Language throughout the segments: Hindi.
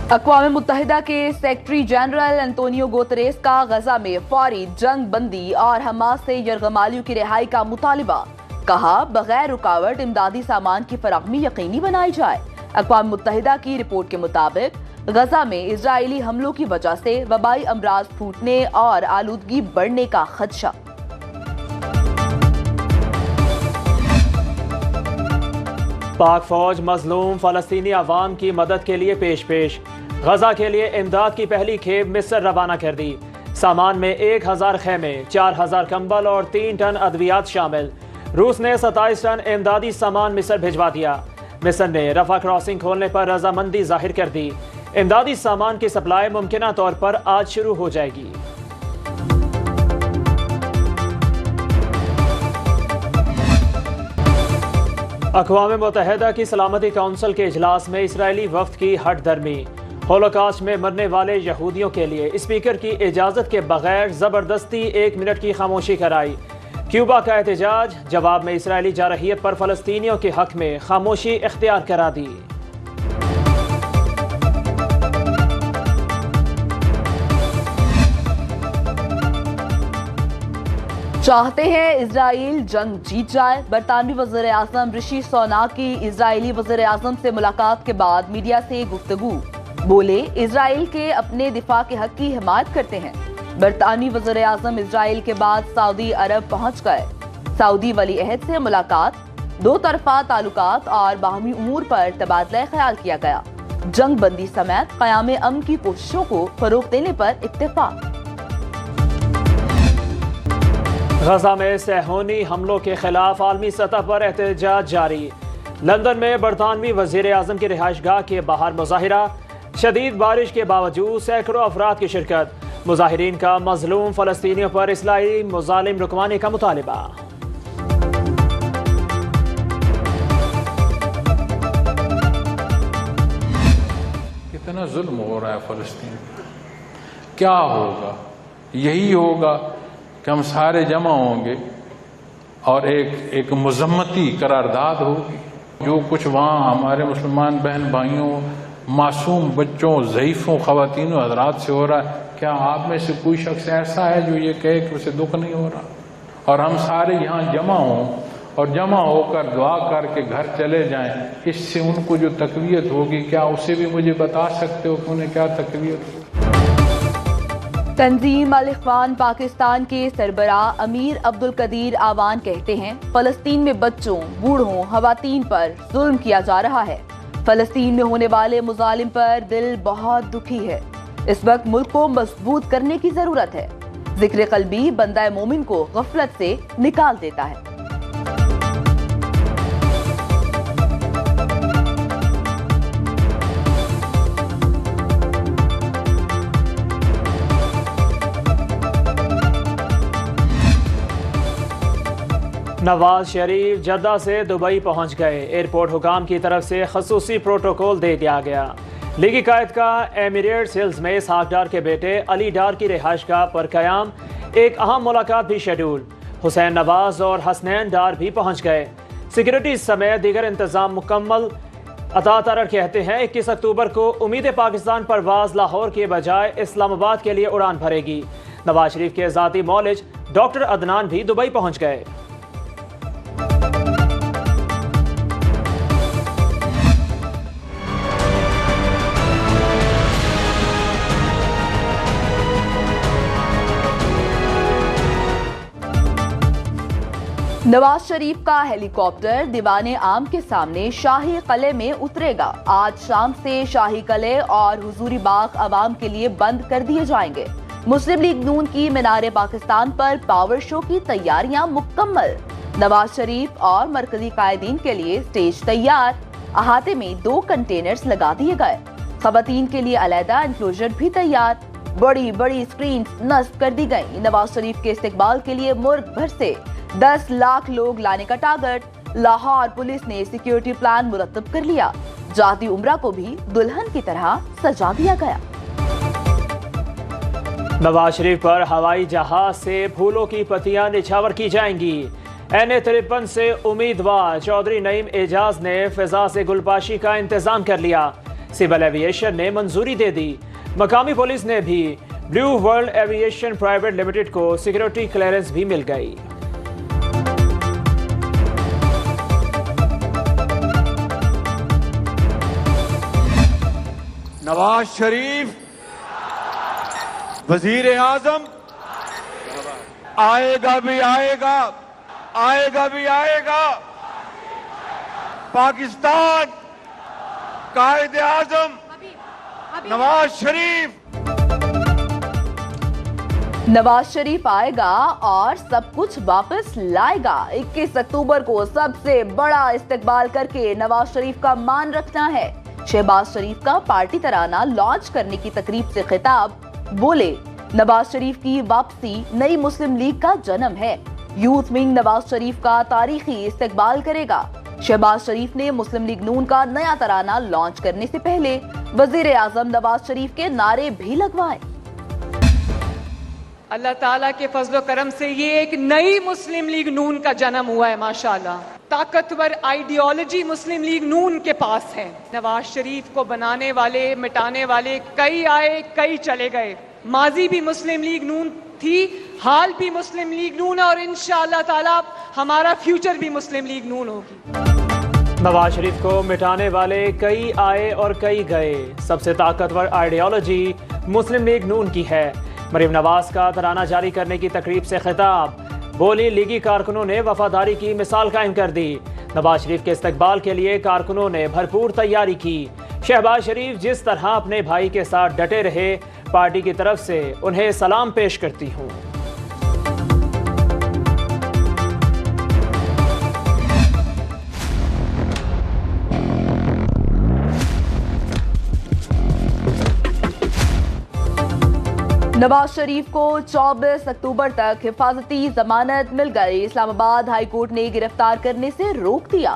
अक़वाम मुत्तहिदा के सेक्रेटरी जनरल एंटोनियो गुतेरेस का गजा में फौरी जंग बंदी और हमास से यरगमालियों की रिहाई का मुतालिबा। कहा, बगैर रुकावट इमदादी सामान की फराहमी यकीनी बनाई जाए। अक़वाम मुत्तहिदा की रिपोर्ट के मुताबिक गजा में इजरायली हमलों की वजह से वबाई अमराज फूटने और आलूदगी बढ़ने का खदशा। पाक फौज मजलूम फलस्तीनी अवाम की मदद के लिए पेश गजा के लिए इमदाद की पहली खेप मिस्र रवाना कर दी। सामान में 1000 खेमे, 4000 कंबल और 3 टन अद्वियात शामिल। रूस ने 27 टन इमदादी सामान मिस्र भिजवा दिया। मिस्र ने रफा क्रॉसिंग खोलने पर रजामंदी जाहिर कर दी। इमदादी सामान की सप्लाई मुमकिना तौर पर आज शुरू हो जाएगी। अक़वाम मुत्तहिदा की सलामती काउंसिल के इजलास में इसराइली वफ्द की हट दर्मी। होलोकॉस्ट में मरने वाले यहूदियों के लिए स्पीकर की इजाज़त के बगैर ज़बरदस्ती 1 मिनट की खामोशी कराई। क्यूबा का एहतजाज, जवाब में इसराइली जारहियत पर फ़लस्तीनियों के हक में खामोशी इख्तियार करा दी। चाहते हैं इजराइल जंग जीत जाए। बरतानवी वज़ीर आज़म ऋषि सुनाक की इजरायली वज़ीर आज़म से मुलाकात के बाद मीडिया से गुफ्तगू। बोले, इजराइल के अपने दिफा के हक की हिमायत करते हैं। बरतानवी वज़ीर आज़म इजराइल के बाद सऊदी अरब पहुंच गए। सऊदी वली अहद से मुलाकात, 2 तरफा ताल्लुकात और बाहमी उमूर पर तबादला ख्याल किया गया। जंग बंदी समेत क़याम अमन की कोशिशों को फरोग देने पर इत्तेफाक। गजा में सहूनी हमलों के खिलाफ आलमी सतह पर एहतजाज जारी। लंदन में बरतानवी वज़ीर आज़म की रिहाइशगाह के बाहर मुजाहिरा। शदीद बारिश के बावजूद सैकड़ों अफराद की शिरकत। मुजाहिरीन का मजलूम फ़लस्तीनियों पर इस्लाही मुजालिम रुकवाने का मुतालिबा। कितना जुल्म हो रहा है फ़लस्तीन। क्या होगा? यही होगा कि हम सारे जमा होंगे और एक मजम्मती करारदाद होगी। जो कुछ वहाँ हमारे मुसलमान बहन भाइयों, मासूम बच्चों, ज़ईफ़ों, ख़वातीनों हज़रात से हो रहा है, क्या आप में से कोई शख्स ऐसा है जो ये कहे कि उसे दुख नहीं हो रहा? और हम सारे यहाँ जमा हों और जमा होकर दुआ करके घर चले जाएं, इससे उनको जो तकवीयत होगी, क्या उसे भी मुझे बता सकते हो कि उन्हें क्या तकवीयत होगी? तंजीम अल-इख्वान पाकिस्तान के सरबराह अमीर अब्दुल कदीर आवान कहते हैं, फलस्तीन में बच्चों, बूढ़ों, खवातीन पर जुल्म किया जा रहा है। फलस्तीन में होने वाले मुजालिम पर दिल बहुत दुखी है। इस वक्त मुल्क को मजबूत करने की जरूरत है। जिक्र कल्बी बंदा मोमिन को गफलत से निकाल देता है। नवाज शरीफ जद्दा से दुबई पहुंच गए। एयरपोर्ट हुकाम की तरफ से खसूसी प्रोटोकॉल दे दिया गया। लीगी कायद का एमिरेट्स हिल्स में इसहाक डार के बेटे अली डार की रिहाइशगाह पर क़याम। एक अहम मुलाकात भी शेड्यूल। हुसैन नवाज और हसनैन डार भी पहुंच गए। सिक्योरिटी समेत दीगर इंतजाम मुकम्मल। अता तरर कहते हैं 21 अक्टूबर को उम्मीद पाकिस्तान परवाज लाहौर के बजाय इस्लामाबाद के लिए उड़ान भरेगी। नवाज शरीफ के ज़ाती मौलिज डॉक्टर अदनान भी दुबई पहुंच गए। नवाज शरीफ का हेलीकॉप्टर दीवाने आम के सामने शाही कले में उतरेगा। आज शाम से शाही कले और हुजूरी बाग आवाम के लिए बंद कर दिए जाएंगे। मुस्लिम लीग नून की मीनार पाकिस्तान पर पावर शो की तैयारियां मुकम्मल। नवाज शरीफ और मरकजी कायदीन के लिए स्टेज तैयार। अहाते में 2 कंटेनर्स लगा दिए गए। खवातीन के लिए अलहदा इंक्लोजर भी तैयार। बड़ी बड़ी स्क्रीन नस्ब कर दी गई। नवाज शरीफ के इस्तकबाल के लिए मुल्क भर से 10 लाख लोग लाने का टारगेट। लाहौर पुलिस ने सिक्योरिटी प्लान मुरतब कर लिया। जाती उम्रा को भी दुल्हन की तरह सजा दिया गया। नवाज शरीफ पर हवाई जहाज से फूलों की पत्तियां निछावर की जाएंगी। NA-53 से उम्मीदवार चौधरी नईम एजाज ने फिजा से गुलपाशी का इंतजाम कर लिया। सिविल एविएशन ने मंजूरी दे दी। मकामी पुलिस ने भी blue world aviation private limited को सिक्योरिटी क्लियरेंस भी मिल गई। नवाज शरीफ वजीर आजम आएगा भी आएगा, आएगा भी आएगा। पाकिस्तान कायदे आजम नवाज शरीफ। नवाज शरीफ आएगा और सब कुछ वापस लाएगा। 21 अक्टूबर को सबसे बड़ा इस्तकबाल करके नवाज शरीफ का मान रखना है। शहबाज शरीफ का पार्टी तराना लॉन्च करने की तकरीब से खिताब, बोले नवाज शरीफ की वापसी नई मुस्लिम लीग का जन्म है। यूथ विंग नवाज शरीफ का तारीखी इस्तकबाल करेगा। शहबाज शरीफ ने मुस्लिम लीग नून का नया तराना लॉन्च करने से पहले वजीर आजम नवाज शरीफ के नारे भी लगवाए। अल्लाह ताला के फजलो करम से ये एक नई मुस्लिम लीग नून का जन्म हुआ है। माशाल्लाह, ताकतवर आइडियोलॉजी मुस्लिम लीग नून के पास है। नवाज शरीफ को बनाने वाले, मिटाने वाले कई आए, कई चले गए। माजी भी मुस्लिम लीग नून थी, हाल भी मुस्लिम लीग नून है और इंशाअल्लाह ताला हमारा फ्यूचर भी मुस्लिम लीग नून होगी। नवाज शरीफ को मिटाने वाले कई आए और कई गए। सबसे ताकतवर आइडियोलॉजी मुस्लिम लीग नून की है। मरीम नवाज का तराना जारी करने की तकरीब से खिताब, बोली लीगी कारकुनों ने वफादारी की मिसाल कायम कर दी। नवाज शरीफ के इस्तकबाल के लिए कारकुनों ने भरपूर तैयारी की। शहबाज शरीफ जिस तरह अपने भाई के साथ डटे रहे, पार्टी की तरफ से उन्हें सलाम पेश करती हूँ। नवाज शरीफ को 24 अक्टूबर तक हिफाजती जमानत मिल गई। इस्लामाबाद हाई कोर्ट ने गिरफ्तार करने से रोक दिया।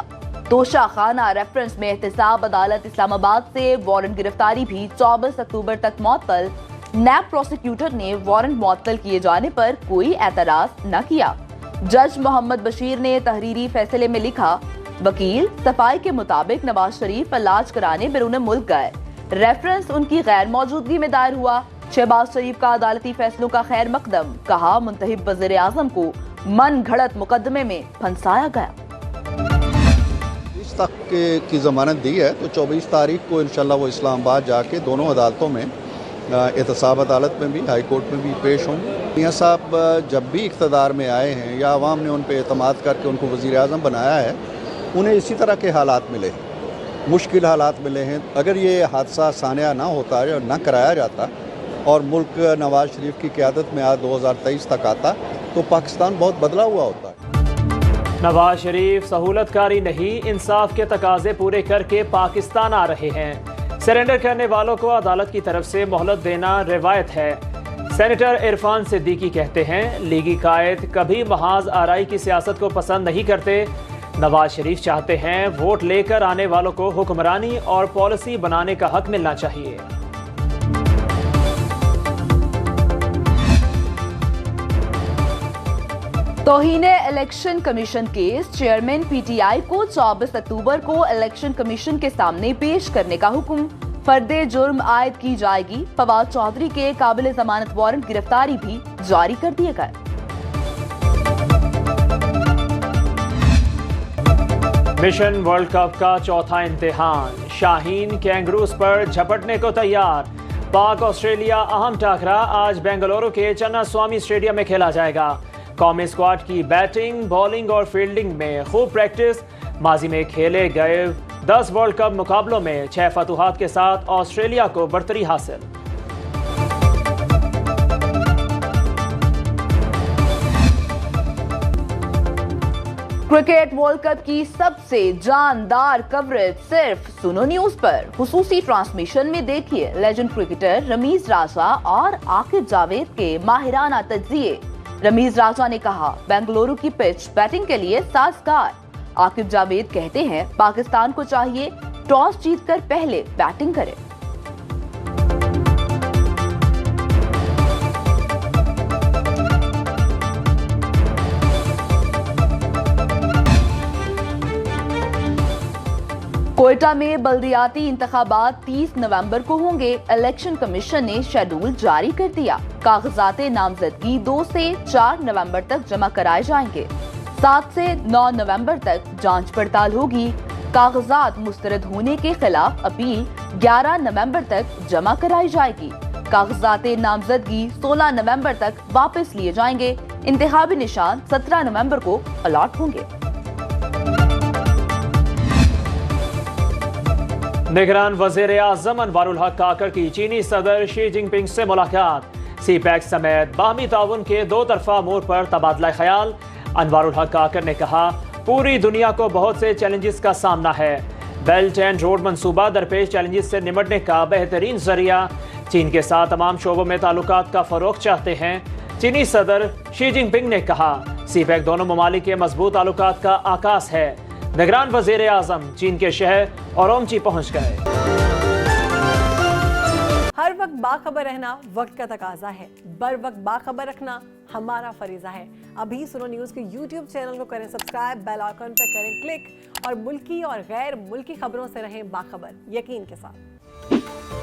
तोशा खाना रेफरेंस में एहतसाब अदालत इस्लामाबाद से वारंट गिरफ्तारी भी 24 अक्टूबर तक मुअत्तल। नैब प्रोसिक्यूटर ने वारंट मुअत्तल किए जाने पर कोई एतराज न किया। जज मोहम्मद बशीर ने तहरीरी फैसले में लिखा, वकील सफाई के मुताबिक नवाज शरीफ इलाज कराने बैरून मुल्क गए। रेफरेंस उनकी गैर मौजूदगी में दायर हुआ। शहबाज शरीफ का अदालती फैसलों का खैर मकदम, कहा मुंतहिब वज़ीर आज़म को मन घड़त मुकदमे में फंसाया गया। तक की ज़मानत दी है तो 24 तारीख को इंशाल्लाह वो इस्लामाबाद जाके दोनों अदालतों में, एहतसाब अदालत में भी, हाई कोर्ट में भी पेश होंगे। मियां साहब जब भी इक़्तिदार में आए हैं या आवाम ने उन पर एतमाद करके उनको वज़ीर आज़म बनाया है, उन्हें इसी तरह के हालात मिले, मुश्किल हालात मिले हैं। अगर ये हादसा सानिया ना होता या ना कराया जाता और मुल्क नवाज शरीफ की क़यादत में आज 2023 तक आता तो पाकिस्तान बहुत बदला हुआ होता है। नवाज शरीफ सहूलतकारी नहीं, इंसाफ के तकाजे पूरे करके पाकिस्तान आ रहे हैं। सरेंडर करने वालों को अदालत की तरफ से मोहलत देना रिवायत है। सेनेटर इरफान सिद्दीकी कहते हैं, लीगी कायद कभी महाज आराई की सियासत को पसंद नहीं करते। नवाज शरीफ चाहते हैं वोट लेकर आने वालों को हुक्मरानी और पॉलिसी बनाने का हक मिलना चाहिए। तौहीने election commission case, chairman PTI को 24 अक्टूबर को इलेक्शन कमीशन के सामने पेश करने का हुक्म। फर्दे जुर्म आयद की जाएगी। फवाद चौधरी के काबिल जमानत वारंट गिरफ्तारी भी जारी कर दिए गए। मिशन वर्ल्ड कप का चौथा इम्तिहान, शाहीन कैंगरूज पर झपटने को तैयार। पाक ऑस्ट्रेलिया अहम टाकरा आज बेंगलुरु के चन्ना स्वामी स्टेडियम में खेला जाएगा। कौमी स्क्वाड की बैटिंग, बॉलिंग और फील्डिंग में खूब प्रैक्टिस। माजी में खेले गए 10 वर्ल्ड कप मुकाबलों में 6 फतुहात के साथ ऑस्ट्रेलिया को बरतरी हासिल। क्रिकेट वर्ल्ड कप की सबसे जानदार कवरेज सिर्फ सुनो न्यूज पर। खुसूसी ट्रांसमिशन में देखिए लेजेंड क्रिकेटर रमीज राजा और आकिब जावेद के माहिराना तज्जिए। रमीज राजा ने कहा, बेंगलुरु की पिच बैटिंग के लिए साजगार। आकिब जावेद कहते हैं, पाकिस्तान को चाहिए टॉस जीतकर पहले बैटिंग करे। कोयटा में बल्दियाती इंतखाबात 30 नवंबर को होंगे। इलेक्शन कमीशन ने शेड्यूल जारी कर दिया। कागजाते नामजदगी 2 से 4 नवंबर तक जमा कराए जाएंगे। 7 से 9 नवंबर तक जांच पड़ताल होगी। कागजात मुस्तरद होने के खिलाफ अपील 11 नवंबर तक जमा कराई जाएगी। कागजाते नामजदगी 16 नवंबर तक वापस लिए जाएंगे। इंतखाबी निशान 17 नवंबर को अलॉट होंगे। निगरान वज़ीर आज़म अनवारुल हक काकर की चीनी सदर शी जिनपिंग से मुलाकात। सीपैक समेत बाहमी ताउन के 2 तरफा मोड़ पर तबादला ख्याल। अनवारुल हक काकर ने कहा, पूरी दुनिया को बहुत से चैलेंजेस का सामना है। बेल्ट एंड रोड मंसूबा दरपेश चैलेंजेस से निपटने का बेहतरीन जरिया। चीन के साथ तमाम शोबों में ताल्लुकात का फरोग चाहते हैं। चीनी सदर शी जिनपिंग ने कहा, सीपैक दोनों ममालिक के मजबूत ताल्लुकात का आकाश है। निगरान वज़ीर आज़म चीन के शहर ओरोमची पहुंच गए। हर वक्त बाखबर रहना वक्त का तकाजा है। बर वक्त बाखबर रखना हमारा फरीजा है। अभी सुनो न्यूज़ के YouTube चैनल को करें सब्सक्राइब, बेल आइकन पर करें क्लिक और मुल्की और गैर मुल्की खबरों से रहें बाखबर यकीन के साथ।